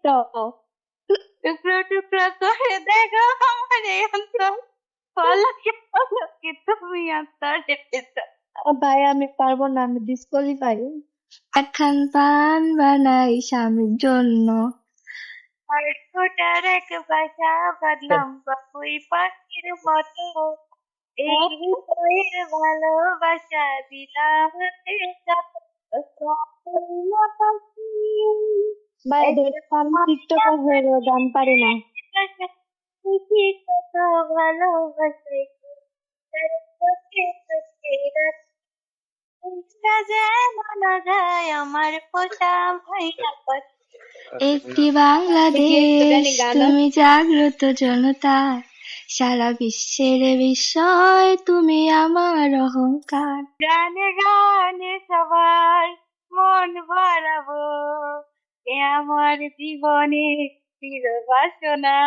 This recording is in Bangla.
তো টুকরো টুকরো করে দেখো আমার এই অন্তর, পলকে পলকে তুমি অন্তরে ভেতর। ভাই আমি পারবো না, আমি ডিসকোয়ালিফাই। একখান পান বানাই স্বামীর জন্য। আর ফোটার এক বাসা বাঁধলাম বাবুই পাখির মতো, এই হৃদয়ের ভালোবাসা দিলাম ভাই দেখো আমি টিকটকার হয়ে গান পারি না। কত ভালোবাসে যেন যায় আমার পোষা ভাইয়া পাখি। একটি বাংলাদেশ, তুমি জাগ্রত জনতা, সারা বিশ্বের বিস্ময়, তুমি আমার অহংকার। গানে গানে সবার মন ভরাবো, এ আমার জীবনে চির বাসনা।